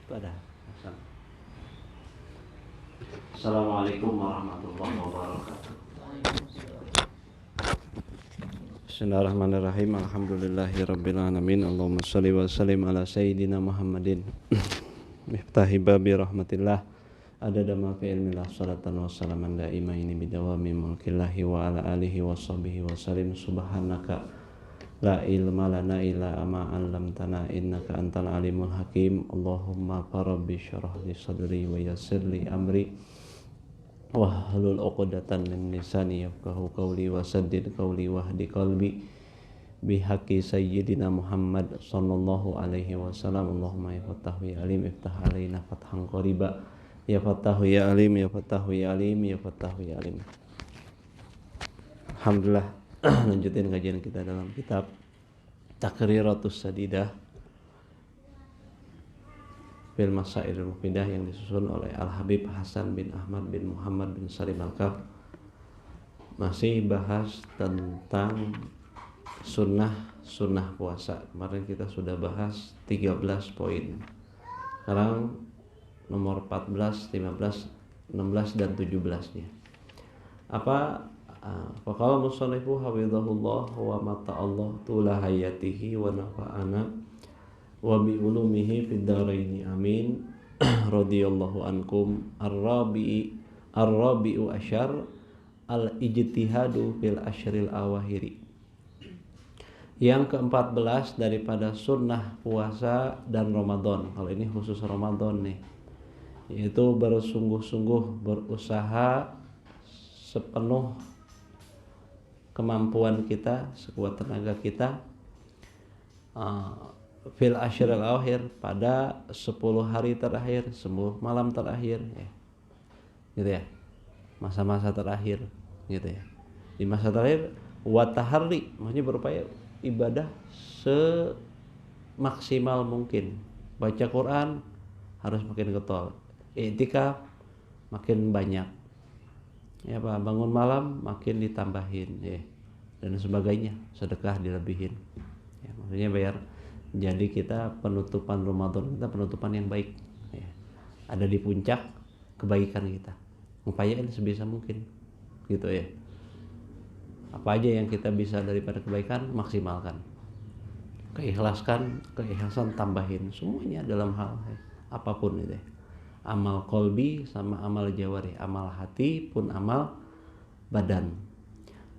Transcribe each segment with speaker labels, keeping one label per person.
Speaker 1: Pada Assalamualaikum warahmatullahi wabarakatuh. Bismillahirrahmanirrahim. Alhamdulillahirabbil alamin. Allahumma shalli wa sallim ala sayyidina Muhammadin miftahi babi rahmatillah adada ma fi ilmillah salatan wa salaman daimaini bidawami mulkillahi wa ala alihi wa sahbihi wa sallim. Subhanaka la ilma lana illa ma 'allamtana innaka antal alimul hakim. Allahumma rabbi shrah li sadri wa yassir li amri wahlul 'uqdatan min lisani yafqahu qawli wa saddid qawli wahdi qalbi bihaqqi sayyidina Muhammad sallallahu alaihi wasallam. Allahumma ya fattahu ya alim iftah alaina fathan qariba ya fattahu ya alim ya fattahu ya alim ya fattahu ya alim. Alhamdulillah, lanjutin kajian kita dalam kitab Taqriratus Sadidah fil Masailul Mufidah yang disusun oleh Al-Habib Hasan bin Ahmad bin Muhammad bin Salim Al-Kaf. Masih bahas tentang sunnah puasa. Kemarin kita sudah bahas 13 poin. Sekarang nomor 14, 15, 16 dan 17-nya. Apa? Faqala musannifu hafizahullah wa mata'allah tula hayatihi wa nafa'ana wa bi ulumihi fid dharaini amin. Radhiyallahu ankum. Ar-rabi'u asyar al-ijtihadu fil asyril awahiri. Yang ke-14 daripada sunnah puasa dan Ramadan. Kalau ini khusus Ramadan nih, yaitu bersungguh-sungguh berusaha sepenuh kemampuan kita, sekuat tenaga kita, fil asyril awakhir, pada 10 hari terakhir, 10 malam terakhir ya. Gitu ya. Masa-masa terakhir gitu ya. Di masa terakhir wa taharri, maksudnya berupaya ibadah semaksimal mungkin. Baca Quran harus makin getol. I'tikaf makin banyak. Ya Pak, bangun malam makin ditambahin ya, dan sebagainya, sedekah dilebihin ya, maksudnya biar jadi kita penutupan Ramadan kita penutupan yang baik ya. Ada di puncak kebaikan kita, upayain sebisa mungkin gitu ya. Apa aja yang kita bisa daripada kebaikan maksimalkan, keikhlasan tambahin semuanya dalam hal ya, apapun itu ya. Amal kolbi sama amal jawari, amal hati pun amal badan.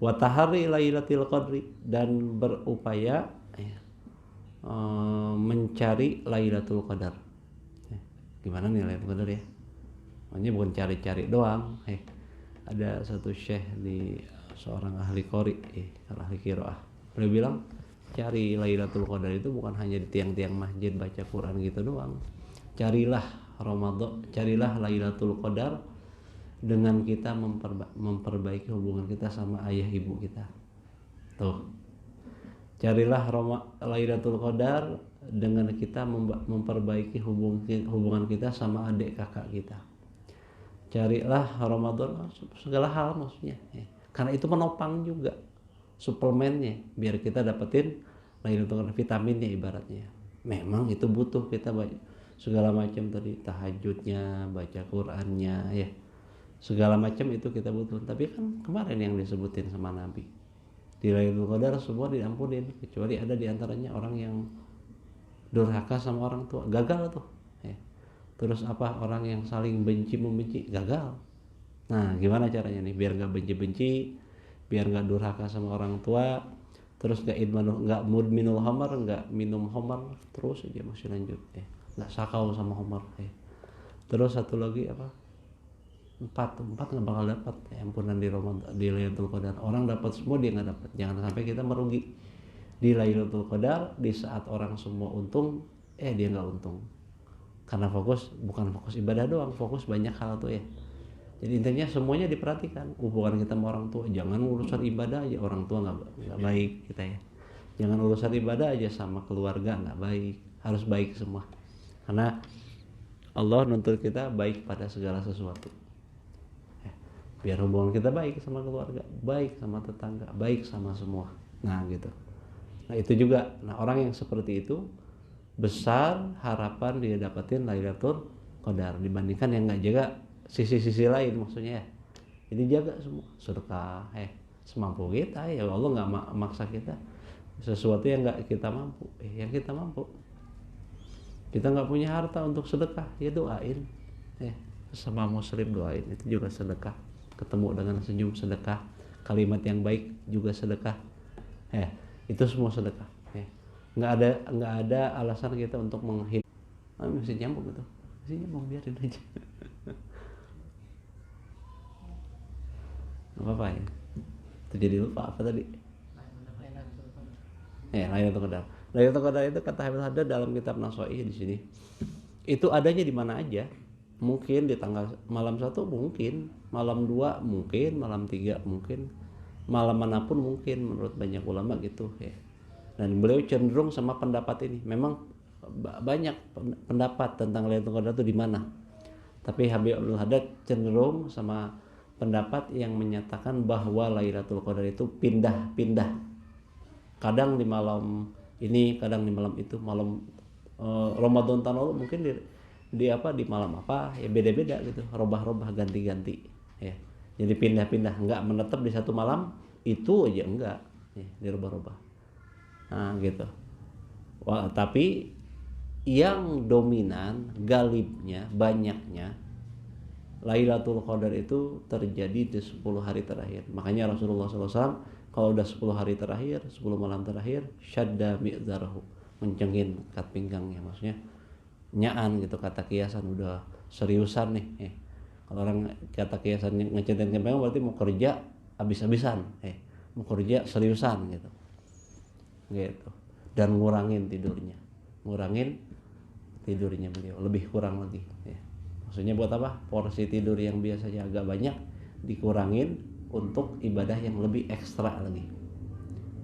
Speaker 1: Wa tahari lailatul qadri, dan berupaya ya, mencari Lailatul Qadar. Gimana nih Lailatul Qadar ya? Makanya bukan cari-cari doang. Ada satu syekh di seorang ahli qori, ahli qiraah. Beliau bilang cari Lailatul Qadar itu bukan hanya di tiang-tiang masjid baca Quran gitu doang. Carilah Ramadan, carilah Lailatul Qadar dengan kita memperbaiki hubungan kita sama ayah ibu kita. Tuh. Carilah Lailatul Qadar dengan kita memperbaiki hubungan kita sama adik kakak kita. Carilah Ramadan segala hal maksudnya. Karena itu menopang juga suplemennya biar kita dapetin Lailatul Qadar, vitaminnya ibaratnya. Memang itu butuh kita segala macam tadi, tahajudnya, baca Qur'annya ya, segala macam itu kita butuh. Tapi kan kemarin yang disebutin sama Nabi, di Lailatul Qadar semua diampunin kecuali ada diantaranya orang yang durhaka sama orang tua, gagal tuh ya. Terus apa, orang yang saling membenci gagal. Nah gimana caranya nih biar gak benci-benci, biar gak durhaka sama orang tua, terus gak mudminul khamar, gak minum khamar terus aja masih lanjut ya, nggak sakau sama Umar ya. Terus satu lagi apa, empat nggak bakal dapat ya, ampunan di Ramadan, di Lailatul Qadar. Orang dapat semua, dia nggak dapat. Jangan sampai kita merugi di Lailatul Qadar di saat orang semua untung, dia nggak untung karena bukan fokus ibadah doang, fokus banyak hal tuh ya. Jadi intinya semuanya diperhatikan, hubungan kita sama orang tua. Jangan urusan ibadah aja orang tua nggak baik kita ya. Jangan urusan ibadah aja sama keluarga nggak baik, harus baik semua. Karena Allah nuntut kita baik pada segala sesuatu. Biar hubungan kita baik sama keluarga, baik sama tetangga, baik sama semua. Nah gitu. Nah itu juga, orang yang seperti itu besar harapan dia dapetin Lailatul Qadar dibandingkan yang nggak jaga sisi-sisi lain maksudnya ya. Jadi jaga semua sedekah semampu kita ya, Allah nggak maksa kita sesuatu yang nggak kita mampu, yang kita mampu. Kita nggak punya harta untuk sedekah ya doain, sama muslim doain, itu juga sedekah. Ketemu dengan senyum sedekah, kalimat yang baik juga sedekah, itu semua sedekah. Nggak ada alasan kita untuk menghindar. Mesti nyambung gitu, mesti nyambung, biarin aja. Apa ya? Terjadi lupa apa tadi? Lailatul Qadar. Lailatul Qadar itu kata Habib Haddad dalam kitab Nasoi di sini. Itu adanya di mana aja. Mungkin di tanggal malam 1 mungkin, malam 2 mungkin, malam 3 mungkin, malam manapun mungkin menurut banyak ulama gitu ya. Dan beliau cenderung sama pendapat ini. Memang banyak pendapat tentang Lailatul Qadar itu di mana. Tapi Habib Abdul Haddad cenderung sama pendapat yang menyatakan bahwa Lailatul Qadar itu pindah-pindah. Kadang di malam ini, kadang di malam itu. Malam Ramadan tahun lalu mungkin di malam apa ya, beda-beda gitu, robah-robah, ganti-ganti ya. Jadi pindah-pindah, enggak menetap di satu malam itu aja, enggak ya, dirubah-rubah. Nah gitu. Wah, tapi yang dominan, galibnya, banyaknya Lailatul Qadar itu terjadi di 10 hari terakhir. Makanya Rasulullah SAW kalau udah 10 hari terakhir, 10 malam terakhir, syadda mi'zarahu, mencengin ikat pinggangnya, maksudnya nyaan gitu, kata kiasan, udah seriusan nih. Kalau orang kata kiasan ngecentin pinggang berarti mau kerja habis-habisan, mau kerja seriusan gitu. Dan ngurangin tidurnya beliau, lebih kurang lagi ya. Maksudnya buat apa? Porsi tidur yang biasanya agak banyak dikurangin untuk ibadah yang lebih ekstra lagi,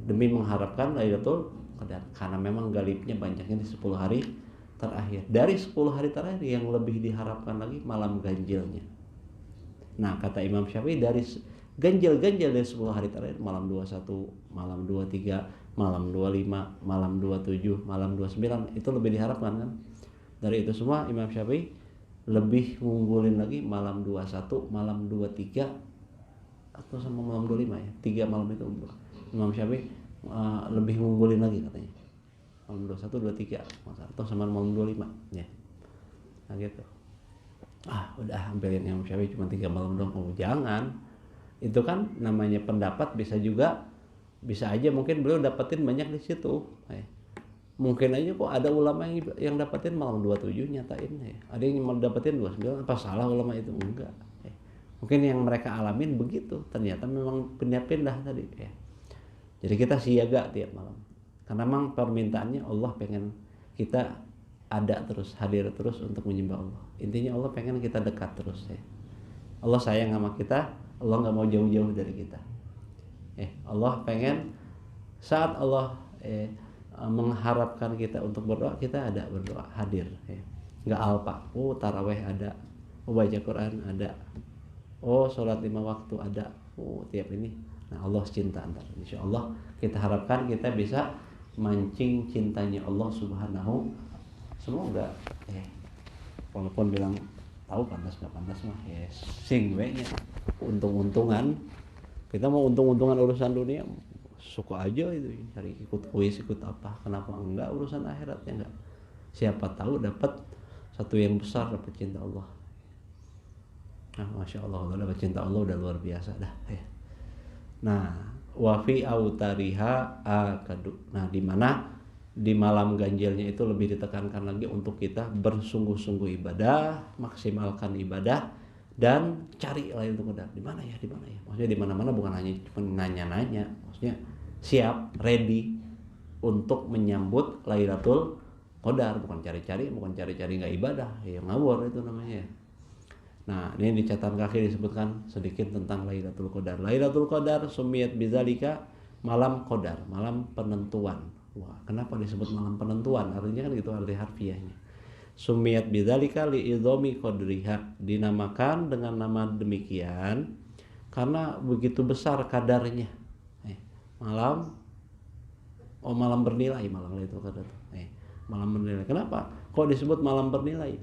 Speaker 1: demi mengharapkan Lailatul Qadar, karena memang galibnya banyaknya di 10 hari terakhir. Dari 10 hari terakhir yang lebih diharapkan lagi malam ganjilnya. Nah kata Imam Syafi'i, dari ganjil-ganjil dari 10 hari terakhir, malam 21, malam 23, malam 25, malam 27, malam 29, itu lebih diharapkan kan. Dari itu semua Imam Syafi'i lebih ngunggulin lagi malam 21, malam 23 atau sama malam 25 ya. 3 malam itu Imam Syafi'i lebih ngunggulin lagi katanya. Malam 21, 23 atau sama malam 25 ya. Nah gitu. Udah hampirin Imam Syafi'i cuma 3 malam doang. Jangan. Itu kan namanya pendapat, bisa aja mungkin beliau dapetin banyak di situ. Mungkin aja kok ada ulama yang dapetin malam 27 nyatain ya. Ada yang dapetin 29, apa salah ulama itu? Enggak. Mungkin yang mereka alamin begitu, ternyata memang pindah-pindah tadi ya. Jadi kita siaga tiap malam. Karena memang permintaannya Allah pengen kita ada terus, hadir terus untuk menyembah Allah. Intinya Allah pengen kita dekat terus ya. Allah sayang sama kita, Allah nggak mau jauh-jauh dari kita. Allah pengen saat Allah mengharapkan kita untuk berdoa, kita ada berdoa, hadir nggak alpa. Taraweh ada, baca Quran ada, sholat 5 waktu ada, tiap ini. Nah Allah cinta antar, insya Allah kita harapkan kita bisa mancing cintanya Allah Subhanahu. Semoga walaupun bilang tahu pantas nggak pantas mah sing we-nya untung-untungan. Kita mau untung-untungan urusan dunia suka aja itu, cari ikut kuis, ikut apa, kenapa enggak urusan akhiratnya enggak. Siapa tahu dapat satu yang besar, dapat cinta Allah. Nah Masya Allah, kalau dapat cinta Allah udah luar biasa dah ya. Nah wafi autariha akadu, nah dimana di malam ganjilnya itu lebih ditekankan lagi untuk kita bersungguh-sungguh ibadah, maksimalkan ibadah, dan cari Lailatul Qadar di mana ya, maksudnya di mana-mana, bukan hanya cuma nanya-nanya, maksudnya siap, ready untuk menyambut Lailatul Qadar, bukan cari-cari nggak ibadah, ya ngawur itu namanya. Nah ini di catatan kaki disebutkan sedikit tentang Lailatul Qadar. Lailatul Qadar sumiyat bidzalika, malam Qadar, malam penentuan. Wah, kenapa disebut malam penentuan? Artinya kan gitu arti harfiahnya. Sumiyat bidzalika li'idhami qadriha, dinamakan dengan nama demikian karena begitu besar kadarnya. Malam bernilai, malam Lailatul Qadar. Malam bernilai. Kenapa? Kok disebut malam bernilai?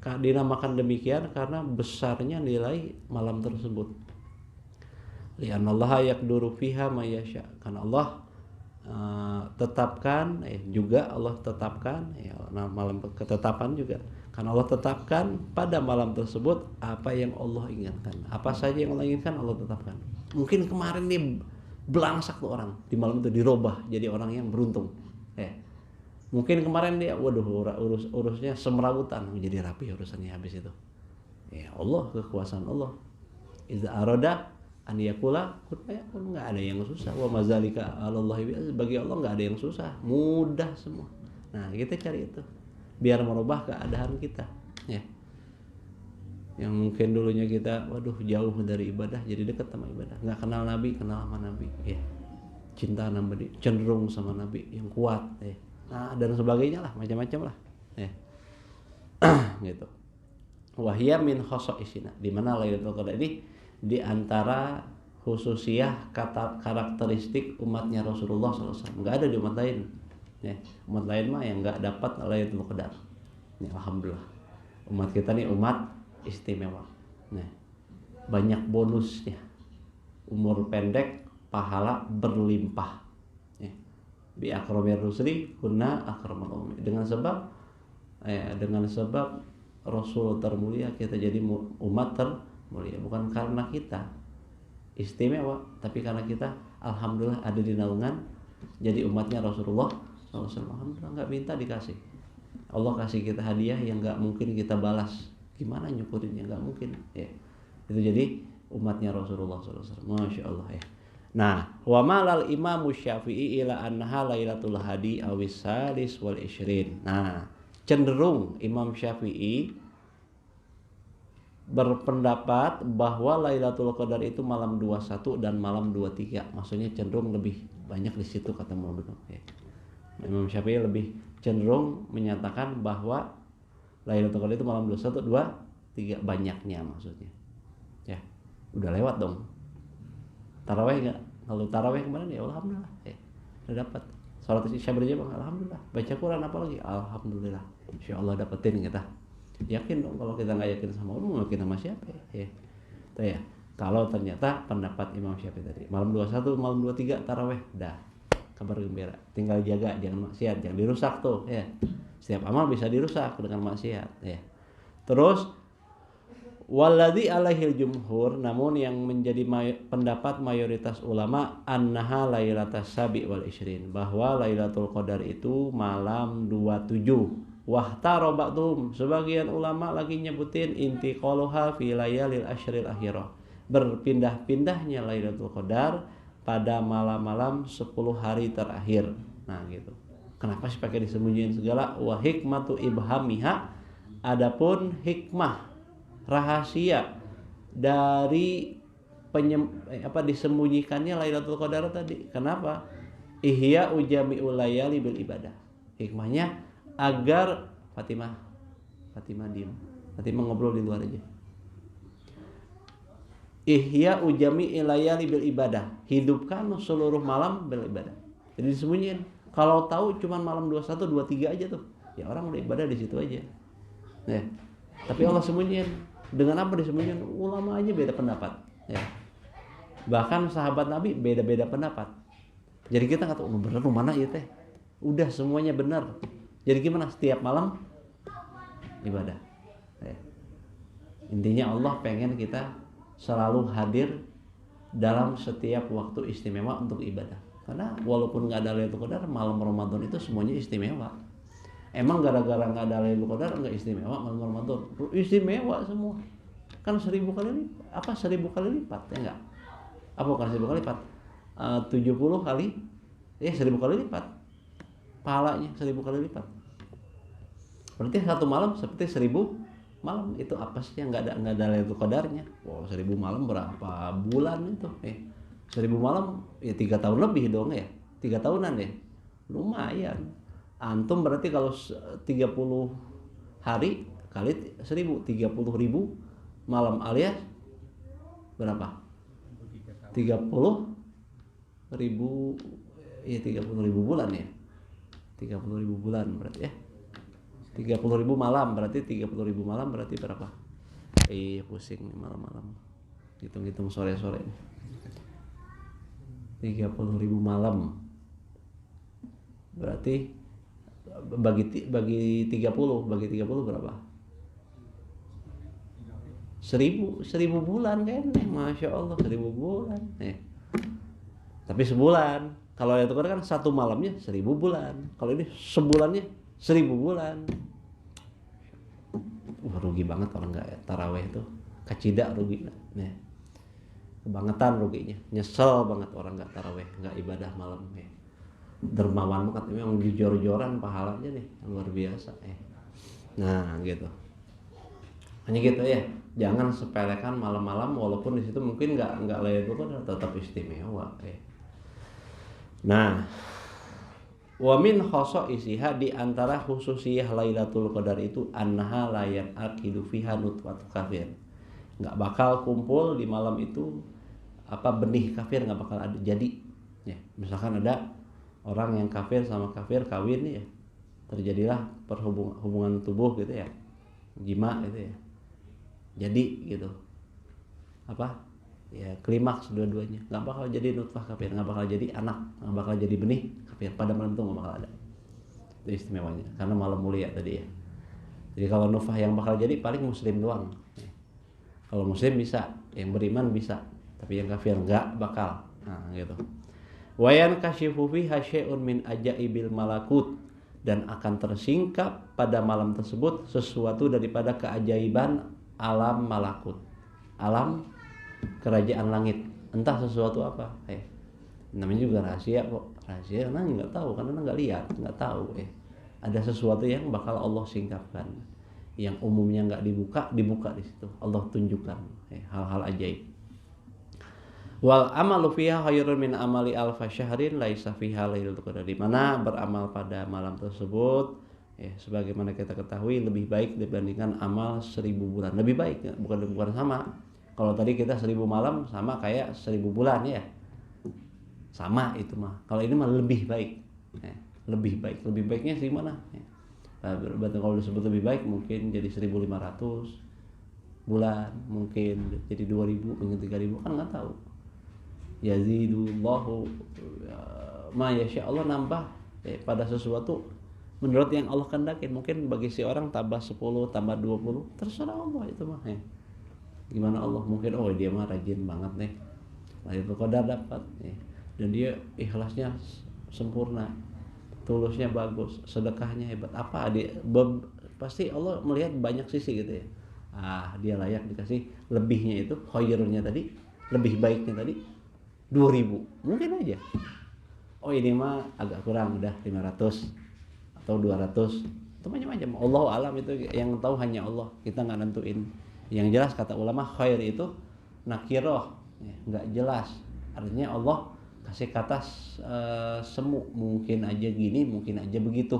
Speaker 1: Dinamakan demikian karena besarnya nilai malam tersebut. Li'annallaha yaqduru fiha ma yasha. Karena Allah tetapkan juga Allah tetapkan ya, malam ketetapan juga. Karena Allah tetapkan pada malam tersebut apa yang Allah inginkan. Apa saja yang Allah inginkan Allah tetapkan. Mungkin kemarin nih belangsak tuh orang, di malam itu dirubah jadi orang yang beruntung. Mungkin kemarin dia urusnya semrawutan, menjadi rapi urusannya habis itu. Ya Allah, kekuasaan Allah. Iza aroda an yakula kun fayakun, enggak ada yang susah. Wa mazalika 'alallahi bagi Allah enggak ada yang susah, mudah semua. Nah, kita cari itu biar merubah keadaan kita, ya. Yang mungkin dulunya kita jauh dari ibadah jadi dekat sama ibadah. Enggak kenal Nabi, kenal sama Nabi, ya. Cinta Nabi, cenderung sama Nabi yang kuat, ya. Nah, dan sebagainya lah, macam-macam lah, ya. Gitu. Wahia min khosoisina, di mana Lailatul Qadar ini di antara khususiyah karakteristik umatnya Rasulullah SAW. Nggak ada di umat lain, ya. Umat lain mah yang nggak dapat Lailatul Qadar. Ya, alhamdulillah. Umat kita nih umat istimewa. Nah, banyak bonusnya. Umur pendek, pahala berlimpah. Ya. Bi akramir rusuli kunna akramal ummi. Dengan sebab Rasul termulia kita jadi umat termulia, bukan karena kita istimewa, tapi karena kita alhamdulillah ada di naungan jadi umatnya Rasulullah SAW. Alhamdulillah, nggak minta dikasih. Allah kasih kita hadiah yang nggak mungkin kita balas. Gimana nyukurinnya? Nggak mungkin, ya. Itu jadi umatnya Rasulullah SAW. Masya Allah, ya. Nah, wa malal Imam Syafi'i ila annaha lailatul hadi awis salis wal ishrin. Nah, cenderung Imam Syafi'i berpendapat bahwa Lailatul Qadar itu malam 21 dan malam 23. Maksudnya cenderung lebih banyak di situ kata Muhammad. Imam Syafi'i lebih cenderung menyatakan bahwa Lailatul Qadar itu malam 21, 23 banyaknya maksudnya. Ya, udah lewat dong. Tarawih enggak? Kalau tarawih kemarin ya alhamdulillah, udah dapat. Salat Isya berjamaah alhamdulillah. Baca Quran apalagi alhamdulillah. Insyaallah dapetin kita. Yakin dong, kalau kita nggak yakin sama Allah, mau yakin sama siapa ya? Tuh ya. Kalau ternyata pendapat Imam Syafi'i tadi malam 21, malam 23 tarawih, dah kabar gembira. Tinggal jaga jangan maksiat, jangan dirusak tuh, ya. Setiap amal bisa dirusak dengan maksiat, ya. Terus waladhi alaihil jumhur, namun yang menjadi pendapat mayoritas ulama annaha lailatas sabi wal ishrin, bahwa Lailatul Qadar itu malam 27. Wahtaro ba'dhum, sebagian ulama lagi nyebutin intiqaluha fi layalil ashril akhirah, berpindah-pindahnya Lailatul Qadar pada malam-malam 10 hari terakhir. Nah gitu. Kenapa sih pakai disembunyiin segala? Wa hikmatu ibhamiha, adapun hikmah rahasia dari disembunyikannya Lailatul Qadar tadi. Kenapa? Ihya ujami'ul layali bil ibadah. Hikmahnya agar Fatimah diem. Fatimah ngobrol di luar aja. Ihya ujami'il layali bil ibadah. Hidupkan seluruh malam bil ibadah. Jadi disembunyiin. Kalau tahu cuma malam 21, 23 aja tuh. Ya orang udah ibadah di situ aja. Ya. Tapi Allah sembunyiin. Dengan apa disembunyiin? Ulama aja beda pendapat, ya. Bahkan sahabat Nabi beda-beda pendapat. Jadi kita nggak tahu bener mana ya teh. Udah semuanya benar. Jadi gimana? Setiap malam ibadah, ya. Intinya Allah pengen kita selalu hadir dalam setiap waktu istimewa untuk ibadah. Karena walaupun nggak ada Lailatul Qadar, malam Ramadan itu semuanya istimewa. Emang gara-gara nggak ada Lailatul Qadar nggak istimewa malam Ramadan? Istimewa semua. Kan 1000 kali lipat. 1000 kali lipat, ya enggak? Apa bukan 1000 kali lipat? 70 kali, 1000 kali lipat. Pahalanya 1000 kali lipat. Berarti satu malam seperti 1000 malam. Itu apa sih yang nggak ada Lailatul Qadarnya? Wow, 1000 malam berapa bulan itu? 1000 malam ya 3 tahun lebih dong ya. 3 tahunan ya. Lumayan. Antum berarti kalau 30 hari kali 1000, 30.000 malam alias berapa? 30.000, ya 30.000 bulan ya. 30.000 bulan berarti ya. 30.000 malam berarti 30.000 malam berarti berapa? Pusing nih malam-malam. Hitung-hitung sore-sore nih. 30.000 malam. Berarti bagi 30 berapa? 1000 bulan kan? Masya Allah 1000 bulan. Tapi sebulan. Kalau itu kan satu malamnya 1000 bulan. Kalau ini sebulannya 1000 bulan. Rugi banget orang nggak taraweh itu. Kacida rugi. Kebangetan ruginya. Nyesel banget orang nggak taraweh, nggak ibadah malam. Dermawan banget, memang jujur-jujuran pahalanya nih luar biasa. Nah gitu. Hanya gitu ya. Jangan sepelekan malam-malam walaupun di situ mungkin nggak Lailatul Qadar, tetap istimewa. Nah, wa min khosoisiha, di antara khususiyah Lailatul Qadar itu annaha la yaqidu fiha nutfatu kafir. Enggak bakal kumpul di malam itu benih kafir, enggak bakal ada jadi. Ya, misalkan ada orang yang kafir sama kafir kawin ya. Terjadilah hubungan tubuh gitu ya. Jima gitu ya. Jadi gitu. Ya klimaks dua-duanya, nggak bakal jadi nutfah kafir, nggak bakal jadi anak, nggak bakal jadi benih kafir pada malam itu, nggak bakal ada. Itu istimewanya karena malam mulia tadi ya. Jadi kalau nutfah yang bakal jadi paling muslim doang. Kalau muslim bisa, yang beriman bisa, tapi yang kafir nggak bakal. Nah gitu. Wayan kasyifu fiha syai'un min ajaibil malakut, dan akan tersingkap pada malam tersebut sesuatu daripada keajaiban alam malakut, alam kerajaan langit, entah sesuatu apa. Namanya juga rahasia kok, rahasia karena nggak tahu, karena nggak lihat, nggak tahu. Ada sesuatu yang bakal Allah singkapkan, yang umumnya nggak dibuka di situ. Allah tunjukkan hal-hal ajaib. Wal amalu fiha khairun min amali alfa syahrin laisa fiha lailatul qadar. Di mana beramal pada malam tersebut sebagaimana kita ketahui lebih baik dibandingkan amal 1000 bulan. Lebih baik, bukan sama. Kalau tadi kita 1000 malam sama kayak 1000 bulan ya. Sama itu mah. Kalau ini mah lebih baik. Lebih baik. Lebih baiknya sih mana? Berarti kalau disebut lebih baik mungkin jadi 1500 bulan, mungkin jadi 2000, mungkin 3000, kan nggak tahu. Yazidullahu ma yasha, Allah nambah pada sesuatu menurut yang Allah kehendaki. Mungkin bagi si orang tambah 10, tambah 20, terserah Allah itu mah. Gimana Allah, mungkin dia mah rajin banget nih, Lailatul Qadar dapat dan dia ikhlasnya sempurna, tulusnya bagus, sedekahnya hebat, pasti Allah melihat banyak sisi gitu ya. Dia layak dikasih lebihnya, itu khairnya tadi, lebih baiknya tadi 2000 mungkin aja. Ini mah agak kurang, udah 500 atau 200, itu macam-macam. Allahu alam, itu yang tahu hanya Allah, kita nggak nentuin. Yang jelas kata ulama, khair itu nakiroh, nggak jelas. Artinya Allah kasih kata semu, mungkin aja gini, mungkin aja begitu.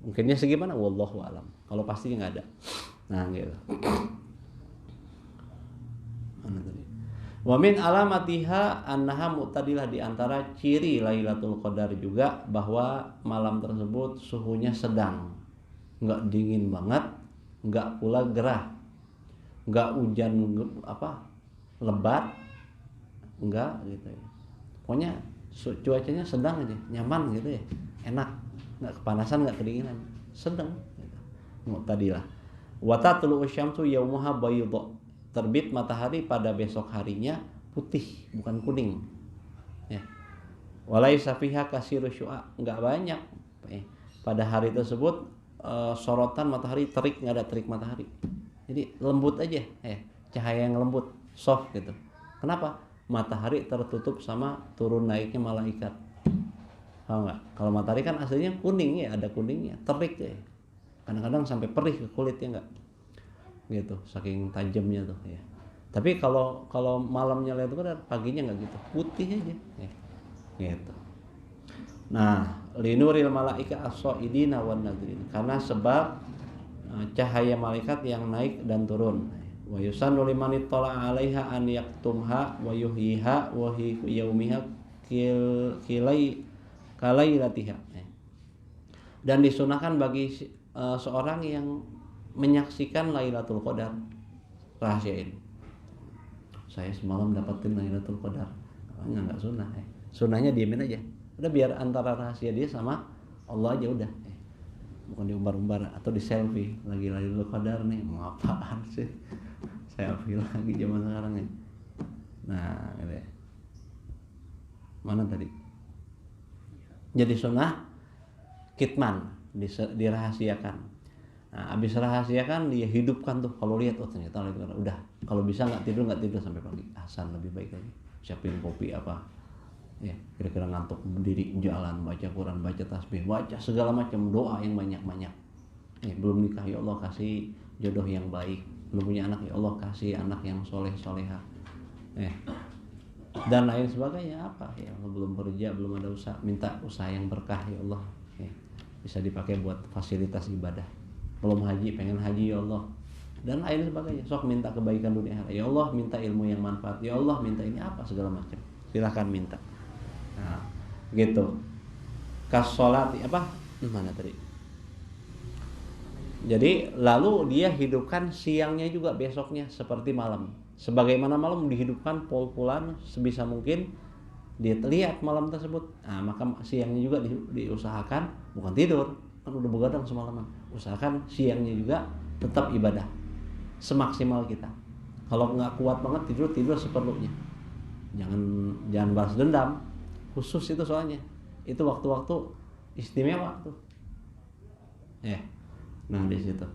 Speaker 1: Mungkinnya segimana, wallahu alam. Kalau pasti nggak ada. Nah gitu. Mana tadi? Wa min alamatiha annaha mu'tadilah, di antara ciri Lailatul Qadar juga bahwa malam tersebut suhunya sedang, nggak dingin banget, nggak pula gerah, nggak hujan lebat, nggak gitu ya. Pokoknya cuacanya sedang aja, nyaman gitu ya, enak, nggak kepanasan, nggak kedinginan, sedang gitu. Mu'tadilah. Wa tatlu'u syamsu yaumaha baydha, terbit matahari pada besok harinya putih, bukan kuning ya. Walaisa fiha kasiru syu'a, enggak banyak pada hari tersebut sorotan matahari, terik, enggak ada terik matahari. Jadi lembut aja cahaya yang lembut, soft gitu. Kenapa? Matahari tertutup sama turun naiknya malaikat. Tahu enggak? Kalau matahari kan aslinya kuning ya, ada kuningnya, terik ya. Kadang-kadang sampai perih ke kulitnya enggak. Gitu, saking tajamnya tuh ya. Tapi kalau malamnya itu kan paginya nggak gitu, putih aja gitu. Nah, linuril malaika as-saidina wan nadzirin, karena sebab cahaya malaikat yang naik dan turun. Wa yusannu liman ittala 'alaiha an yaktumha wa yuhyiha wa hi yaumiha kalailatiha. Dan disunahkan bagi seorang yang menyaksikan Lailatul Qadar, rahasiain. Saya semalam dapetin Lailatul Qadar. Enggak sunnah. Sunnahnya diemin aja. Udah biar antara rahasia dia sama Allah aja udah. Bukan diumbar-umbar atau di selfie lagi Lailatul Qadar nih, mau apaan sih? Selfie lagi zaman sekarang ya. Nah, gitu ya. Mana tadi? Jadi sunnah kitman, dirahasiakan. Nah, habis rahasiakan dia hidupkan tuh. Kalau lihat ternyata udah. Kalau bisa nggak tidur sampai pagi. Hasan lebih baik lagi. Siapin kopi apa? Ya, kira-kira ngantuk berdiri jalan, baca Quran, baca tasbih, baca segala macam doa yang banyak-banyak. Belum nikah ya Allah kasih jodoh yang baik. Belum punya anak ya Allah kasih anak yang soleh-soleha. Dan lain sebagainya apa ya, belum kerja, belum ada usaha, minta usaha yang berkah ya Allah, bisa dipakai buat fasilitas ibadah. Belum haji, pengen haji ya Allah, dan lain sebagainya. Sok minta kebaikan dunia akhirat ya Allah, minta ilmu yang manfaat ya Allah, minta ini apa segala macam, silahkan minta. Nah gitu. Kasolati apa mana tadi. Jadi lalu dia hidupkan siangnya juga besoknya seperti malam. Sebagaimana malam dihidupkan pol-polan sebisa mungkin dia lihat malam tersebut. Nah, maka siangnya juga diusahakan bukan tidur, kan udah begadang semalaman. Usahakan siangnya juga tetap ibadah semaksimal kita. Kalau nggak kuat banget tidur seperlunya. Jangan balas dendam. Khusus itu soalnya. Itu waktu-waktu istimewa tuh. Nah di situ.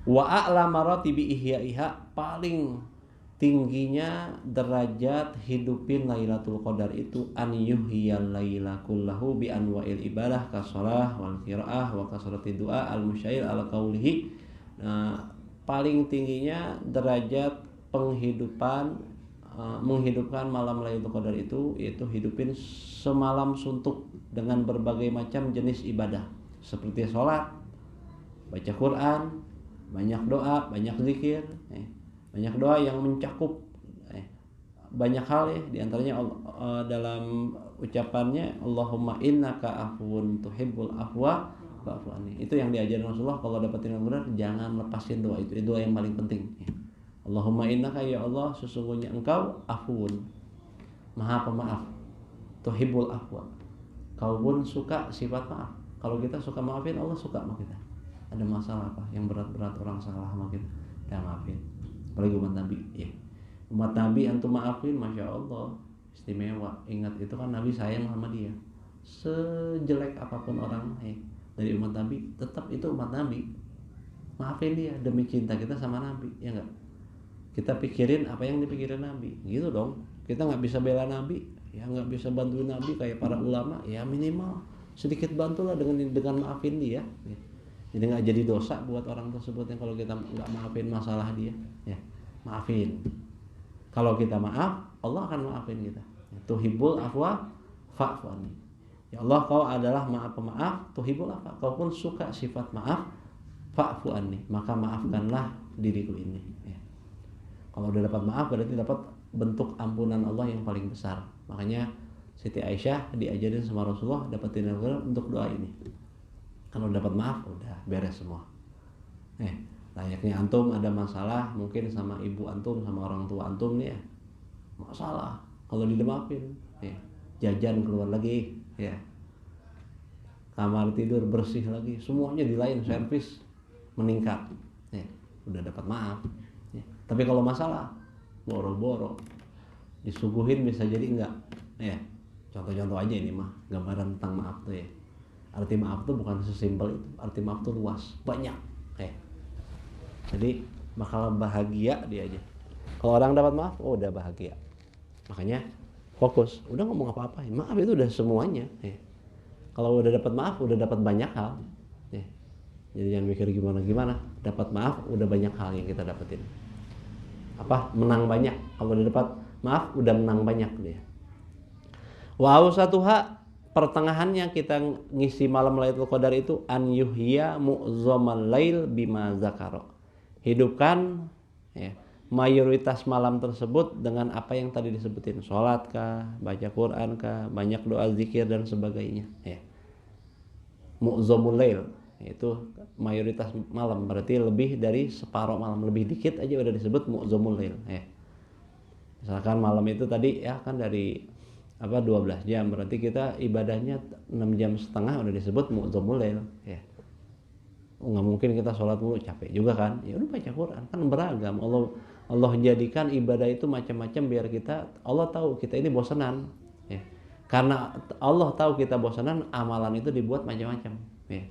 Speaker 1: Wa a'la maratibi ihya'iha, paling tingginya derajat hidupin Lailatul Qadar itu an yuhyal laila kullahu bi anwa'il ibadah kasolah wal qiraah wa kasrati du'a al musyair ala qaulihi. Nah, paling tingginya derajat menghidupkan malam Lailatul Qadar itu yaitu hidupin semalam suntuk dengan berbagai macam jenis ibadah seperti sholat, baca Quran, banyak doa, banyak zikir, banyak doa yang mencakup banyak hal ya, diantaranya dalam ucapannya Allahumma innaka afuwun tuhibbul afwa fa'fu anni. Itu yang diajarin Rasulullah kalau dapetin Al-Qur'an jangan lepasin doa itu doa yang paling penting. Allahumma innaka ya Allah sesungguhnya engkau afuwun maha pemaaf, tuhibbul afwa kau pun suka sifat maaf. Kalau kita suka maafin Allah suka sama kita. Ada masalah apa yang berat-berat orang salah sama kita, kita maafin. Apalagi umat Nabi ya. Umat Nabi antum maafin, Masya Allah istimewa. Ingat itu kan Nabi sayang sama dia. Sejelek apapun orang dari umat Nabi, tetap itu umat Nabi. Maafin dia demi cinta kita sama Nabi, ya enggak? Kita pikirin apa yang dipikirin Nabi, gitu dong. Kita nggak bisa bela Nabi, ya nggak bisa bantuin Nabi kayak para ulama, ya minimal sedikit bantulah dengan maafin dia. Jadi nggak jadi dosa buat orang tersebut yang kalau kita nggak maafin masalah dia, ya maafin. Kalau kita maaf, Allah akan maafin kita. Tuhibbul afwa fa'fu anni. Ya Allah, kau adalah maaf pemaaf, tuhibbul afwa. Kau pun suka sifat maaf, fa'fu anni. Maka maafkanlah diriku ini. Ya. Kalau udah dapat maaf, berarti dapat bentuk ampunan Allah yang paling besar. Makanya Siti Aisyah diajarin sama Rasulullah dapetin Al-Qur'an untuk doa ini. Kalau dapat maaf, udah beres semua. Layaknya antum ada masalah mungkin sama ibu antum, sama orang tua antum nih ya, masalah. Kalau dimaafin, jajan keluar lagi, ya, kamar tidur bersih lagi, semuanya di lain servis meningkat, udah dapat maaf. Tapi kalau masalah, boro-boro, disuguhin bisa jadi enggak. Contoh-contoh aja ini mah gambaran tentang maaf tuh ya. Arti maaf tuh bukan sesimpel itu, arti maaf tuh luas, banyak. Jadi bakal bahagia dia aja. Kalau orang dapat maaf, udah bahagia. Makanya fokus, udah ngomong apa-apa, maaf itu udah semuanya. Kalau udah dapat maaf, udah dapat banyak hal. Jadi jangan mikir gimana-gimana. Dapat maaf, udah banyak hal yang kita dapetin. Menang banyak. Kalau udah dapat maaf, udah menang banyak dia. Wa ausatuha, pertengahannya kita ngisi malam Lailatul Qadar itu an yuhya mu'zamal lail bima zakara. Hidupkan mayoritas malam tersebut dengan apa yang tadi disebutin, sholat kah, baca Quran kah, banyak doa zikir dan sebagainya. mu'zamul lail, itu mayoritas malam, berarti lebih dari separuh malam, lebih dikit aja udah disebut mu'zamul lail ya. Misalkan malam itu tadi ya kan dari 12 jam, berarti kita ibadahnya 6 jam setengah udah disebut mu'zamul lail ya. Nggak mungkin kita sholat mulu, capek juga kan, ya udah baca Quran, kan beragam. Allah jadikan ibadah itu macam-macam biar kita, Allah tahu kita ini bosanan ya. Karena Allah tahu kita bosanan, amalan itu dibuat macam-macam ya.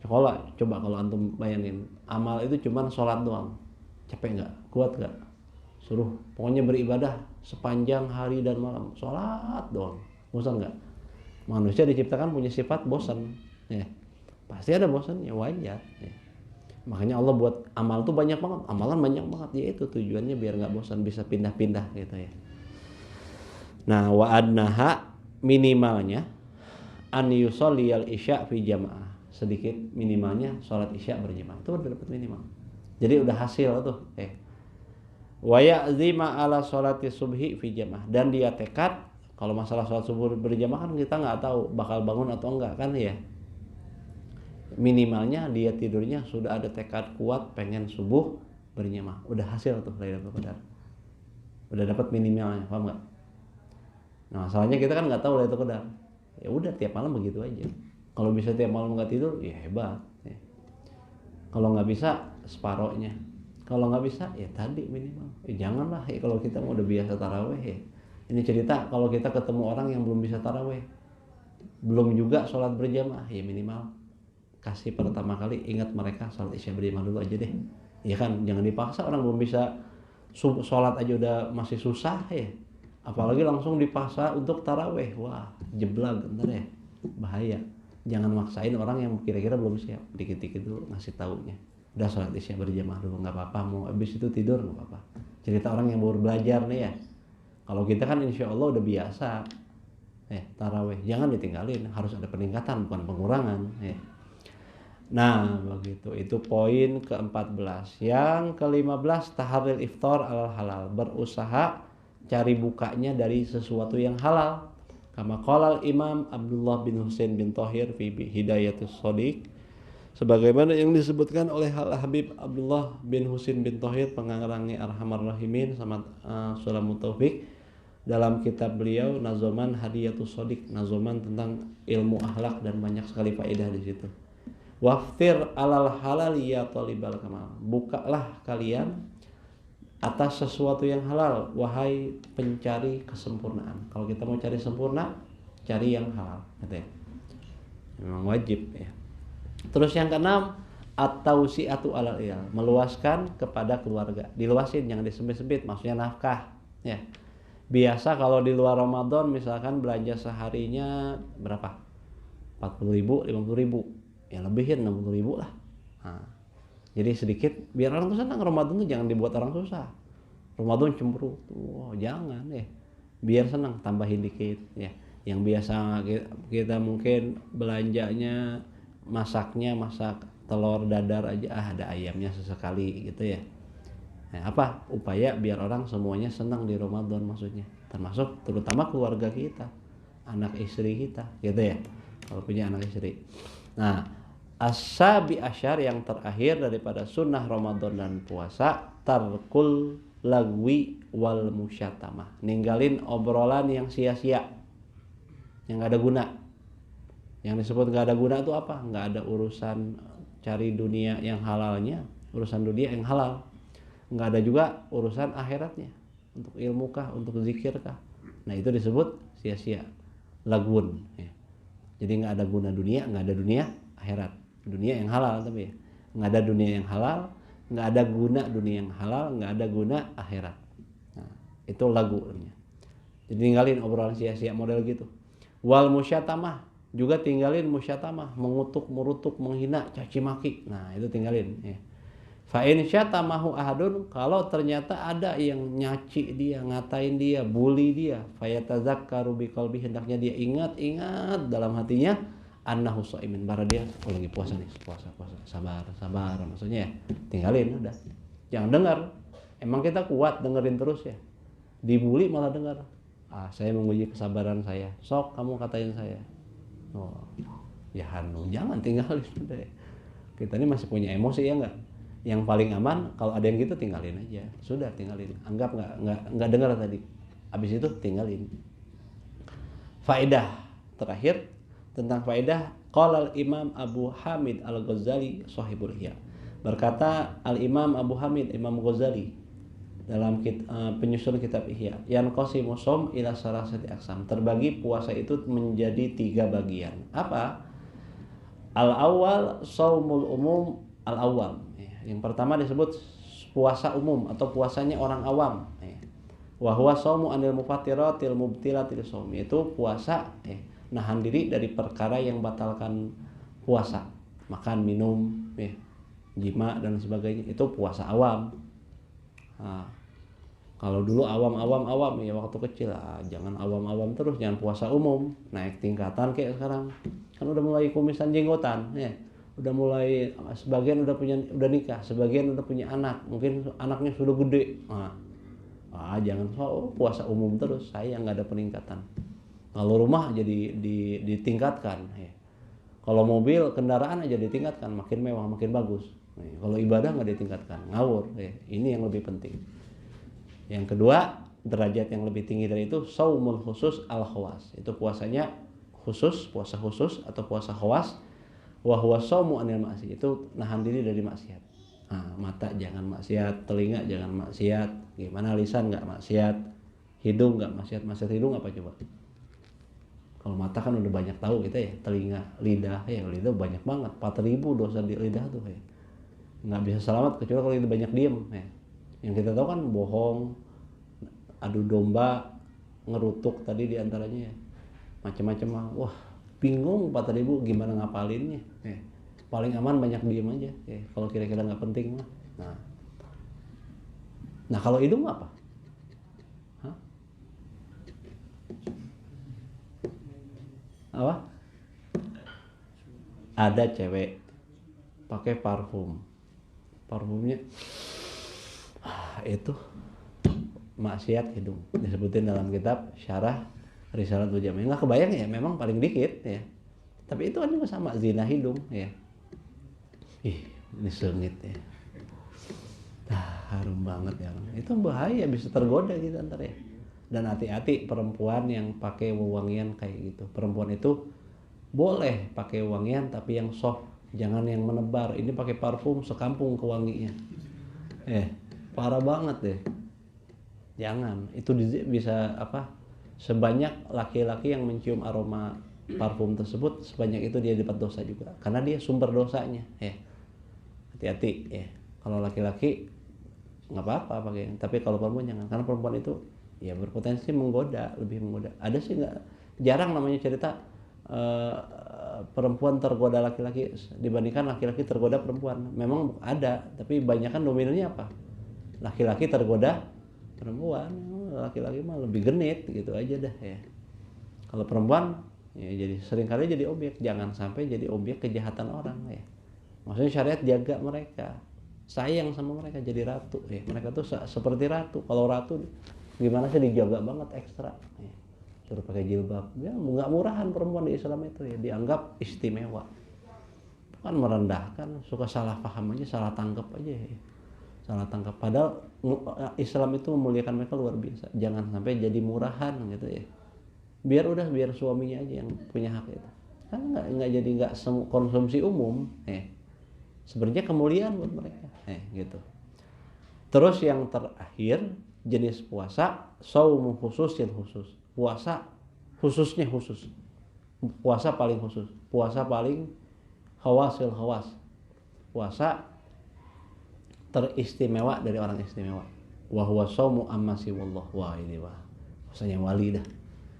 Speaker 1: Coba kalau antum bayangin, amal itu cuma sholat doang, capek nggak, kuat nggak? Suruh pokoknya beribadah sepanjang hari dan malam, sholat doang, bosan nggak? Manusia diciptakan punya sifat bosan ya, pasti ada bosannya, wajar ya. Makanya Allah buat amal tuh banyak banget, amalan banyak banget ya, itu tujuannya biar nggak bosan, bisa pindah-pindah gitu ya. Nah, wa adnaha, minimalnya an yusalliyal isya fi jamaah, sedikit minimalnya sholat isya berjamaah, itu udah dapat minimal, jadi udah hasil tuh wa ya'zima ala sholati subhi fi jamaah, dan dia tekad kalau masalah sholat subuh berjamaah kan kita nggak tahu bakal bangun atau enggak kan ya. Minimalnya dia tidurnya sudah ada tekad kuat pengen subuh berjamaah, udah hasil tuh Lailatul Qadar, udah dapat minimalnya, paham nggak? Nah masalahnya kita kan nggak tahu Lailatul Qadar, ya udah tiap malam begitu aja. Kalau bisa tiap malam nggak tidur ya hebat ya. Kalau nggak bisa separohnya, kalau nggak bisa ya tadi minimal janganlah ya. Kalau kita mau udah biasa taraweh ya, ini cerita kalau kita ketemu orang yang belum bisa taraweh, belum juga sholat berjamaah, ya minimal kasih pertama kali ingat mereka sholat isya berjamaah dulu aja deh ya kan. Jangan dipaksa, orang belum bisa sholat aja udah masih susah ya, apalagi langsung dipaksa untuk taraweh, wah jeblag ntar ya, bahaya. Jangan maksain orang yang kira-kira belum siap, dikit-dikit dulu ngasih taunya, udah sholat isya berjamaah dulu nggak apa-apa, mau habis itu tidur nggak apa-apa. Cerita orang yang baru belajar nih ya. Kalau kita kan insya Allah udah biasa taraweh, jangan ditinggalin, harus ada peningkatan bukan pengurangan ya. Nah begitu, itu poin ke-14. Yang ke-15, taharril iftar alal halal, berusaha cari bukanya dari sesuatu yang halal. Kama qala Imam Abdullah bin Husain bin Thahir fi Hidayatus Shadiq, sebagaimana yang disebutkan oleh Habib Abdullah bin Husain bin Thahir, pengarangnya Arhamar Rahimin sama Sulamut Taufik, dalam kitab beliau Nazoman Hadiyatus Shadiq, nazoman tentang ilmu akhlak, dan banyak sekali faedah di situ. Waftir alal halal ya talibal kamal, bukalah kalian atas sesuatu yang halal wahai pencari kesempurnaan. Kalau kita mau cari sempurna, cari yang halal gitu ya, memang wajib ya. Terus yang keenam, at-tausi'atu alal iyal, meluaskan kepada keluarga, diluasin, jangan disempit-sempit, maksudnya nafkah ya. Biasa kalau di luar Ramadan misalkan belanja seharinya berapa, 40.000, 50.000, ya lebihin 60.000 lah. Nah, jadi sedikit biar orang tuh senang. Ramadan tuh jangan dibuat orang susah. Ramadan cemberut, jangan ya. Biar senang, tambahin dikit ya. Yang biasa kita mungkin belanjanya masak telur dadar aja, ada ayamnya sesekali gitu ya. Nah, apa upaya biar orang semuanya senang di Ramadan, maksudnya termasuk terutama keluarga kita, anak istri kita gitu ya, kalau punya anak istri. Nah, as-sabi asyar, yang terakhir daripada sunnah Ramadan dan puasa, tarkul lagwi wal musyatamah, ninggalin obrolan yang sia-sia, yang gak ada guna. Yang disebut gak ada guna itu apa? Gak ada urusan cari dunia yang halalnya, urusan dunia yang halal. Gak ada juga urusan akhiratnya, untuk ilmu kah, untuk zikir kah. Nah itu disebut sia-sia, lagun ya. Jadi nggak ada guna dunia, nggak ada dunia akhirat, dunia yang halal tapi ya, nggak ada dunia yang halal, nggak ada guna dunia yang halal, nggak ada guna akhirat. Nah, itu lagunya. Jadi tinggalin obrolan sia-sia model gitu. Wal musyatamah, juga tinggalin musyatamah, mengutuk, merutuk, menghina, caci maki. Nah itu tinggalin ya. Fa in syatamahu ahadun, kalau ternyata ada yang nyaci dia, ngatain dia, bully dia, fayatazakkaru biqalbi, hendaknya dia ingat dalam hatinya annahu shaimin, bara dia lagi puasa nih, puasa, sabar maksudnya ya. Tinggalin udah. Jangan dengar. Emang kita kuat dengerin terus ya. Dibully malah dengar. Saya menguji kesabaran saya. Sok kamu katain saya. ya jangan tinggalin udah. Kita ini masih punya emosi ya enggak. Yang paling aman kalau ada yang gitu tinggalin aja, sudah tinggalin, anggap nggak dengar tadi, habis itu tinggalin. Faedah terakhir tentang faedah, qala al-Imam Abu Hamid Al-Ghazali Shahibul Ihya, berkata al-Imam Abu Hamid Imam Ghazali dalam penyusun kitab Ihya, yanqasimu shaum ila salasati aqsam, terbagi puasa itu menjadi 3 bagian. Apa? Al-awwal shaumul umum al-awwam. Yang pertama disebut puasa umum atau puasanya orang awam. Wa huwa shaumu anil mufattiratil mubtilatil shaum, yaitu puasa nahan diri dari perkara yang batalkan puasa, makan, minum, jima dan sebagainya, itu puasa awam. Nah, kalau dulu awam ya waktu kecil, jangan awam terus, jangan puasa umum, naik tingkatan kayak sekarang kan udah mulai kumisan jenggotan ya, udah mulai sebagian udah nikah, sebagian udah punya anak, mungkin anaknya sudah gede. Jangan puasa umum terus, saya nggak ada peningkatan. Kalau rumah jadi ditingkatkan ya. Kalau mobil kendaraan aja ditingkatkan, makin mewah makin bagus. Kalau ibadah nggak ditingkatkan, ngawur ya. Ini yang lebih penting. Yang kedua, derajat yang lebih tinggi dari itu shaumul khusus al khawas, itu puasanya khusus, puasa khusus atau puasa khawas. Wa huwa shaumu anil ma'asi, itu nahan diri dari maksiat. Mata jangan maksiat, telinga jangan maksiat, gimana lisan nggak maksiat, hidung nggak maksiat. Maksiat hidung apa coba? Kalau mata kan udah banyak tahu kita ya, telinga, lidah lidah banyak banget, 4.000 dosa di lidah tuh ya. Nggak bisa selamat kecuali kalau itu banyak diem ya. Yang kita tahu kan bohong, adu domba, ngerutuk tadi diantaranya ya, macam-macam. Wah bingung 4.000 gimana ngapalinnya ya. Paling aman banyak diem aja ya, kalau kira-kira nggak penting mah. Nah kalau hidung apa? Apa? Ada cewek pakai parfumnya itu maksiat hidung, disebutin dalam kitab Syarah Risalatul Jami'. Nggak kebayang ya, memang paling dikit ya, tapi itu kan juga sama, zina hidung ya. Ini sengit ya, harum banget ya, itu bahaya, bisa tergoda kita ntar ya. Dan hati-hati perempuan yang pakai wewangian kayak gitu. Perempuan itu boleh pakai wewangian tapi yang soft, jangan yang menebar. Ini pakai parfum sekampung kewanginya. Parah banget deh. Jangan. Itu bisa sebanyak laki-laki yang mencium aroma parfum tersebut, sebanyak itu dia dapat dosa juga, karena dia sumber dosanya. Hati-hati ya. Kalau laki-laki nggak apa-apa pakai, tapi kalau perempuan jangan, karena perempuan itu ya berpotensi lebih menggoda. Ada sih nggak jarang namanya cerita perempuan tergoda laki-laki dibandingkan laki-laki tergoda perempuan. Memang ada, tapi banyak kan dominannya apa? Laki-laki tergoda perempuan. Laki-laki mah lebih genit gitu aja dah ya. Kalau perempuan ya jadi seringkali jadi objek. Jangan sampai jadi objek kejahatan orang ya. Maksudnya syariat jaga mereka, sayang sama mereka, jadi ratu ya. Mereka tuh seperti ratu. Kalau ratu gimana sih, dijaga banget ekstra ya. Suruh pakai jilbab ya, nggak murahan perempuan di Islam itu ya, dianggap istimewa. Kan merendahkan, suka salah paham aja, salah tangkap aja ya. Salah tangkap, padahal Islam itu memuliakan mereka luar biasa. Jangan sampai jadi murahan gitu ya. Biar suaminya aja yang punya hak itu, kan nggak konsumsi umum ya. Sebenarnya kemuliaan buat mereka gitu. Terus yang terakhir, jenis puasa shaum khususin khusus, puasa khususnya khusus, puasa paling khusus, puasa paling khawasil khawas, puasa teristimewa dari orang istimewa. Wa huwa shaumu amma siwallah. Wah ini puasanya wali dah.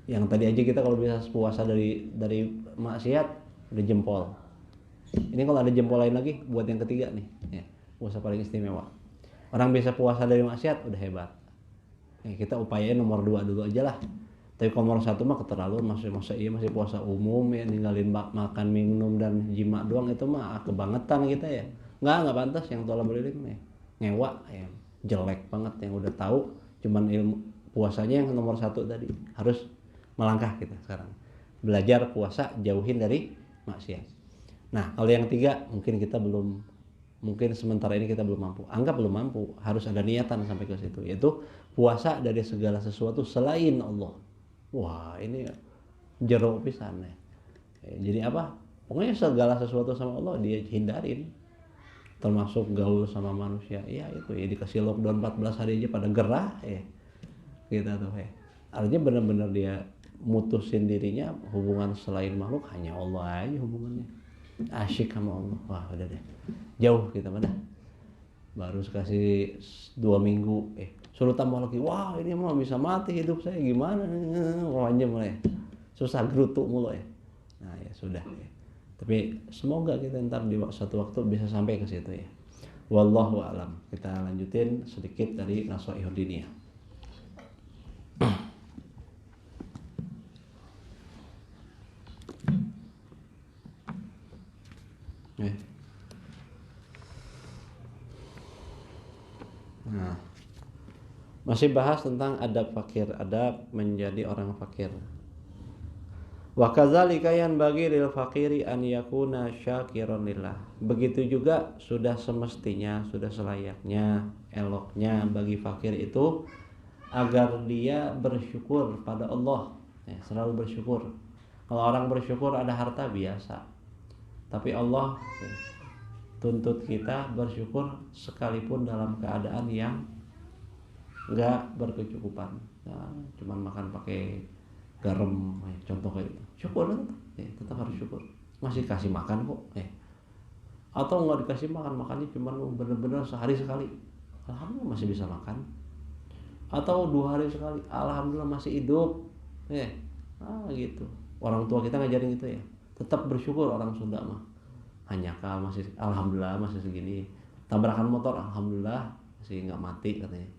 Speaker 1: Yang tadi aja kita kalau bisa puasa dari maksiat udah jempol. Ini kalau ada jempol lain lagi buat yang ketiga nih ya, puasa paling istimewa. Orang bisa puasa dari maksiat udah hebat. Kita upayain nomor 2 dulu aja lah. Tapi kalau nomor 1 mah keterlaluan, masih puasa umum ya, ninggalin makan minum dan jima doang, itu mah kebangetan kita ya. Nggak pantas yang tolak beliling nih. Ngewa ya, jelek banget. Yang udah tahu cuman ilmu puasanya yang nomor 1 tadi. Harus melangkah kita sekarang. Belajar puasa, jauhin dari maksiat. Nah kalau yang 3 mungkin kita belum, mungkin sementara ini kita belum mampu, anggap belum mampu, harus ada niatan sampai ke situ, yaitu puasa dari segala sesuatu selain Allah. Wah ini jero pisan ya. Jadi apa, pokoknya segala sesuatu sama Allah dia hindarin, termasuk gaul sama manusia. Ya itu ya, dikasih lockdown 14 hari aja pada gerah ya kita tuh ya. Artinya benar-benar dia mutusin dirinya, hubungan selain makhluk hanya Allah aja hubungannya, asyik sama Allah. Wah udah deh, jauh kita pada baru kasih 2 minggu suruh tambah lagi, wah ini mah bisa mati hidup saya gimana, wajah mulai susah gerutu mulu ya. Nah ya sudah ya. Tapi semoga kita ntar di satu waktu bisa sampai ke situ ya. Wallahu a'lam. Kita lanjutin sedikit dari Nasha'ihud Diniyah. Nah, masih bahas tentang adab fakir, adab menjadi orang fakir. Wa kadzalika yanbaghi lil faqiri an yakuna syakiran lillah. Begitu juga sudah semestinya, sudah selayaknya, eloknya bagi fakir itu agar dia bersyukur pada Allah, selalu bersyukur. Kalau orang bersyukur ada harta biasa, tapi Allah tuntut kita bersyukur sekalipun dalam keadaan yang enggak berkecukupan. Nah, cuman makan pakai garam, contoh kayak itu. Syukur tetap harus syukur. Masih kasih makan kok. Atau nggak dikasih makan, makannya cuma bener-bener sehari sekali, alhamdulillah masih bisa makan. Atau 2 hari sekali, alhamdulillah masih hidup. Gitu. Orang tua kita ngajarin gitu ya. Tetap bersyukur orang Sunda mah. Hanya masih alhamdulillah masih segini. Tabrakan motor alhamdulillah masih nggak mati katanya.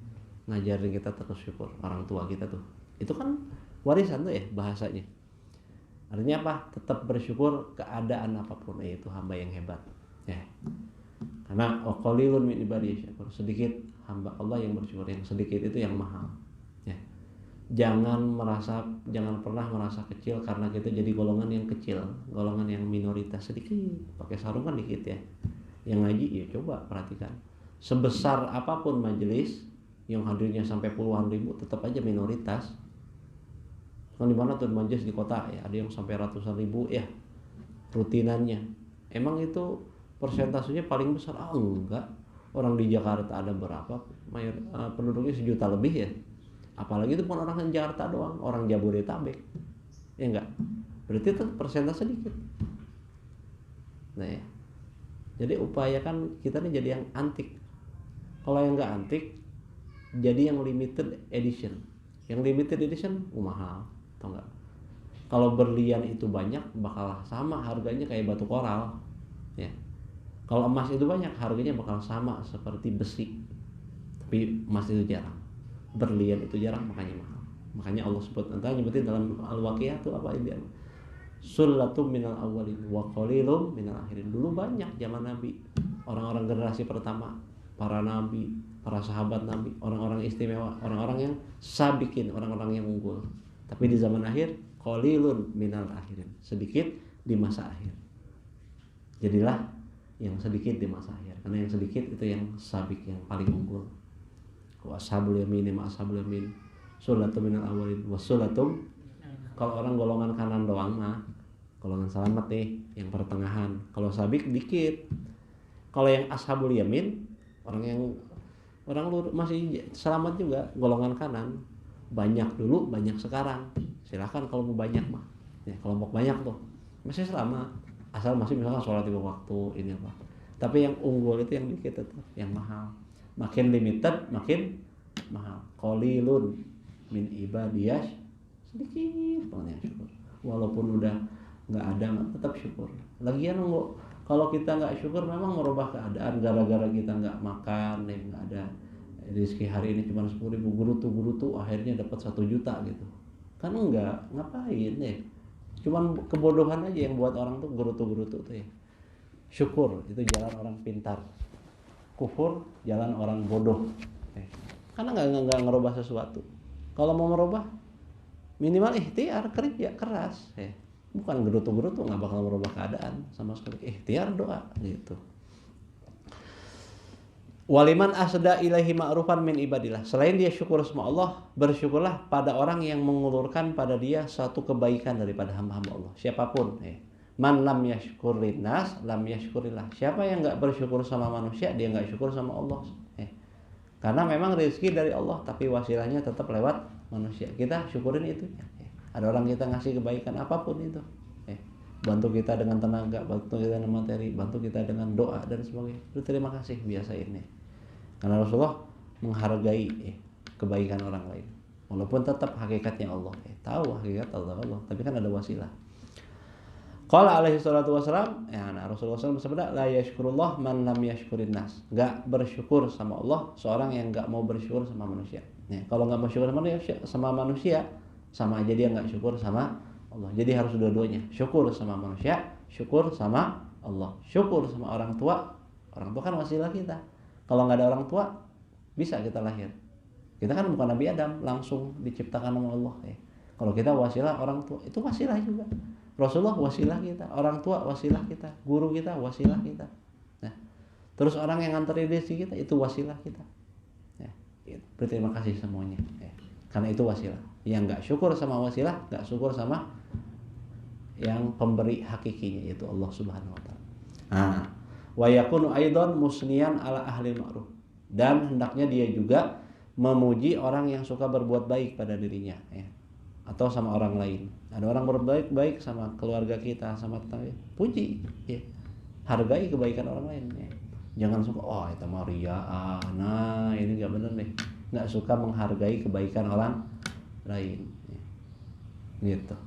Speaker 1: Ngajarin kita terus syukur orang tua kita tuh. Itu kan warisan tuh ya bahasanya. Artinya apa? Tetap bersyukur keadaan apapun. Itu hamba yang hebat. Karena qalilun min ibadiy syakur. Sedikit hamba Allah yang bersyukur, yang sedikit itu yang mahal. Jangan pernah merasa kecil karena kita jadi golongan yang kecil, golongan yang minoritas sedikit. Pakai sarung kan dikit ya. Yang ngaji ya coba perhatikan. Sebesar apapun majelis yang hadirnya sampai puluhan ribu, tetap aja minoritas. Kan di mana tuh majelis di kota ya, ada yang sampai ratusan ribu ya rutinannya. Emang itu persentasenya paling besar? Enggak. Orang di Jakarta ada berapa? Penduduknya 1 juta lebih ya. Apalagi itu pun orang di Jakarta doang, orang Jabodetabek. Ya enggak. Berarti itu persentase sedikit. Nah ya. Jadi upayakan kita nih jadi yang antik. Kalau yang enggak antik, jadi yang limited edition. Yang limited edition mahal, tau nggak? Kalau berlian itu banyak bakal sama harganya kayak batu koral, ya. Kalau emas itu banyak harganya bakal sama seperti besi. Tapi emas itu jarang, berlian itu jarang, makanya mahal. Makanya Allah nyebutin dalam Al-Waqiah tuh apa ini? Sullatum minal awwalin wa qalilum minal akhirin. Dulu banyak zaman Nabi, orang-orang generasi pertama, para nabi, para sahabat Nabi, orang-orang istimewa, orang-orang yang sabiqin, orang-orang yang unggul. Tapi di zaman akhir, qalilun minal akhirin, sedikit di masa akhir. Jadilah yang sedikit di masa akhir, karena yang sedikit itu yang sabiq, yang paling unggul. Wa ashabul yamin ma ashabul yamin, sulatum minal awwalin wa sulatum. Kalau orang golongan kanan doang mah, golongan selamat nih, yang pertengahan. Kalau sabiq dikit. Kalau yang ashabul yamin, orang masih selamat juga, golongan kanan. Banyak dulu, banyak sekarang. Silahkan kalau mau banyak mah. Kelompok banyak tuh masih selamat, asal masih misalkan sholat 5 waktu ini apa. Tapi yang unggul itu yang dikit itu, yang mahal. Makin limited, makin mahal. Qalilun min ibadiyah, sedikit banget yang syukur. Walaupun udah nggak ada, tetap syukur. Lagian kalau kita nggak syukur memang merubah keadaan, gara-gara kita nggak makan, nggak ada rezeki hari ini cuma 10.000, guru tuh akhirnya dapat 1 juta gitu. Kan enggak, ngapain ya? Cuman kebodohan aja yang buat orang tuh guru tuh ya. Syukur itu jalan orang pintar, kufur jalan orang bodoh. Karena nggak ngerubah sesuatu. Kalau mau merubah minimal ikhtiar, kerja keras. Bukan gerutu-gerutu, nggak bakal merubah keadaan sama sekali. Ikhtiar doa gitu. Waliman asda ilaihi ma'rufan min ibadillah. Selain dia syukur sama Allah, bersyukurlah pada orang yang mengulurkan pada dia satu kebaikan daripada hamba-hamba Allah. Siapapun. Man lam yashkurin nas, lam yashkurillah. Siapa yang nggak bersyukur sama manusia, dia nggak syukur sama Allah. Karena memang rezeki dari Allah, tapi wasilahnya tetap lewat manusia. Kita syukurin itu. Ada orang kita ngasih kebaikan apapun itu. Bantu kita dengan tenaga, bantu kita dengan materi, bantu kita dengan doa dan sebagainya. Itu terima kasih, biasain nih. Karena Rasulullah menghargai kebaikan orang lain. Walaupun tetap hakikatnya Allah. Tahu hakikat Allah, tapi kan ada wasilah. Qala alaihi salatu wassalam, Rasulullah SAW bersabda, la yashkurullah man lam yashkurin nas. Enggak bersyukur sama Allah seorang yang enggak mau bersyukur sama manusia. Kalau enggak bersyukur sama manusia, sama aja dia enggak syukur sama Allah. Jadi harus dua-duanya. Syukur sama manusia, syukur sama Allah. Syukur sama orang tua. Orang tua kan wasilah kita. Kalau nggak ada orang tua, bisa kita lahir. Kita kan bukan Nabi Adam, langsung diciptakan sama Allah. Kalau kita wasilah orang tua, itu wasilah juga. Rasulullah wasilah kita, orang tua wasilah kita, guru kita wasilah kita. Nah, terus orang yang nganterin rezeki kita, itu wasilah kita. Berterima kasih semuanya. Karena itu wasilah. Yang nggak syukur sama wasilah, nggak syukur sama yang pemberi hakikinya, yaitu Allah Subhanahu Wa Taala. Wa yakunu aidan musniyan ala ahli ma'ruf, dan hendaknya dia juga memuji orang yang suka berbuat baik pada dirinya, atau sama orang lain. Ada orang berbuat baik sama keluarga kita, sama tetangga, puji, hargai kebaikan orang lain. Jangan suka, itu mah riya, nah ini nggak benar nih, nggak suka menghargai kebaikan orang lain, gitu.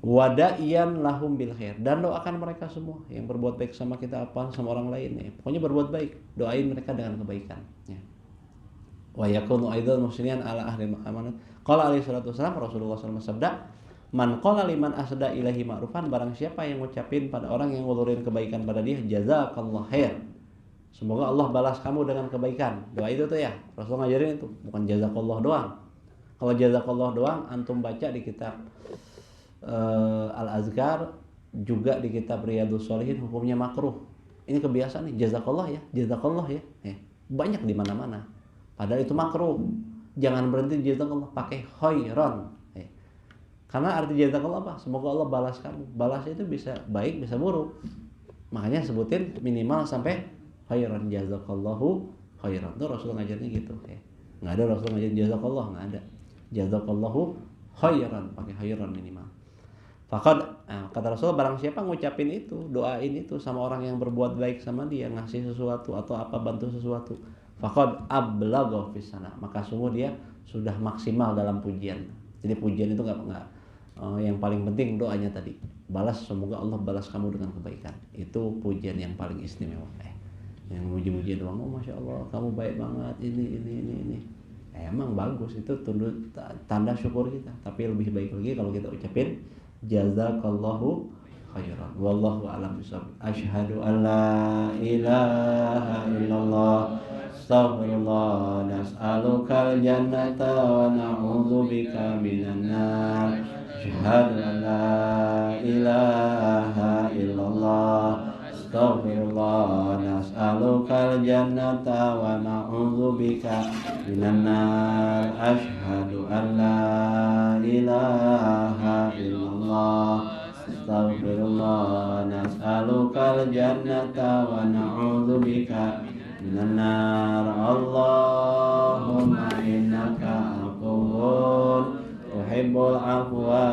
Speaker 1: Wada'iyan lahum bil khair, dan doakan mereka semua yang berbuat baik sama kita apa sama orang lain. Pokoknya berbuat baik, doain mereka dengan kebaikan. Wa yakunu aidan musliman ala ahli amanat. Qala alaihi salatu wasallam, Rasulullah SAW bersabda, man qala liman asda ilahi ma'rufan, barang siapa yang ngucapin pada orang yang ngulurin kebaikan pada dia, jazakallahu khair, semoga Allah balas kamu dengan kebaikan. Doa itu tuh ya, Rasul ngajarin itu, bukan jazakallah doang. Kalau jazakallah doang antum baca di kitab Al-Azkar, juga di kitab Riyadhus Shalihin, hukumnya makruh. Ini kebiasaan nih, jazakallah ya, jazakallah ya. Banyak di mana-mana. Padahal itu makruh. Jangan berhenti jazakallah, pakai khairan. Karena arti jazakallah apa? Semoga Allah balas kamu. Balas itu bisa baik, bisa buruk. Makanya sebutin minimal sampai khairan, jazakallahu khairan. Itu Rasul ngajarnya gitu. Nggak ada Rasul ngajarin jazakallah, nggak ada. Jazakallahu khairan, pakai khairan minimal. Kata Rasul, barang siapa ngucapin itu, doain itu sama orang yang berbuat baik sama dia, ngasih sesuatu atau apa, bantu sesuatu, faqad ablagha fis sana, maka sungguh dia sudah maksimal dalam pujian. Jadi pujian itu nggak yang paling penting doanya tadi, balas, semoga Allah balas kamu dengan kebaikan. Itu pujian yang paling istimewa. Yang muji-muji doang, masya Allah kamu baik banget, ini. Emang bagus, itu tanda syukur kita. Tapi lebih baik lagi kalau kita ucapin jazakallahu khairan. Wallahu a'lam bishawab. Asyhadu an la ilaha illallah, astaghfirullah, nas'alukal jannata wa na'udzubika minan nar. Asyhadu an la ilaha illallah, astaghfirullah, nas'alukal jannata wa na'udzubika minan nar. Asyhadu an la ilaha illallah, astaghfirullah, nas'alukal jannata wa na'udzubika minan nar. Allahumma innaka afuwwun tuhibbul afwa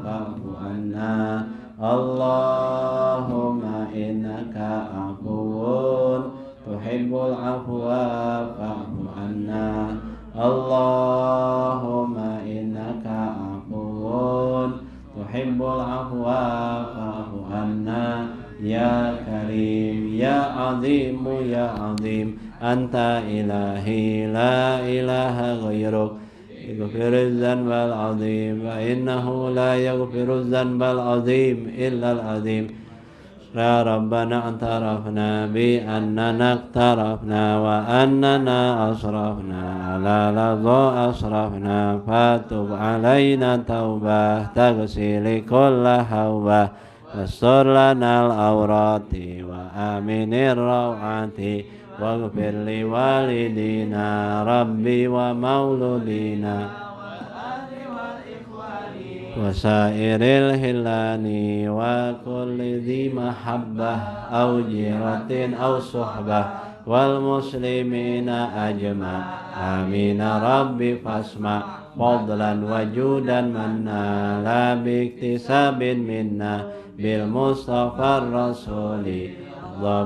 Speaker 1: fa'fu anna. Allahumma innaka afuwwun tuhibbul afwa fa'fu anna. Allahumma innaka afuwwun tuhibbul afwa fa'fu anna. Ya Karim, Ya Azim, Ya Azim, Anta ilahi la ilaha ghairuk, ighfiriz zanbal azim, wa innahu la yaghfiruz zanbal azim illa al azim. Ya Rabbana antarafna bi annana aktarafna wa annana asrafna ala ladha asrafna fatub alaina taubah tagsili kulla hawbah wastur lana al-awrati wa aminir rawati waghfir li walidina rabbi wa mauludina wasairil hilani wa kulli dhi mahabbah au jiratin au suhbah wal muslimina ajma amina rabbi fasma fadlan wajudan manna la biktisabin minna bil mustafa rasuli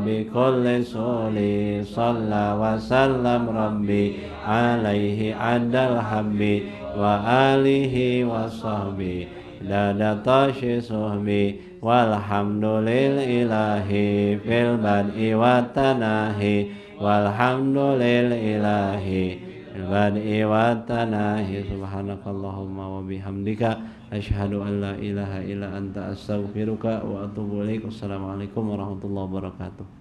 Speaker 1: bi kulli suli salla wa sallam rabbi alaihi adal habbi wa alihi wa sahbi dadatashi suhbi walhamdulil ilahi fil bad'i wa tanahi walhamdulil ilahi fil bad'i wa tanahi subhanakallahumma wa bihamdika asyhadu an la ilaha illa anta astaghfiruka wa atubu ilaik. Wassalamualaikum warahmatullahi wabarakatuh.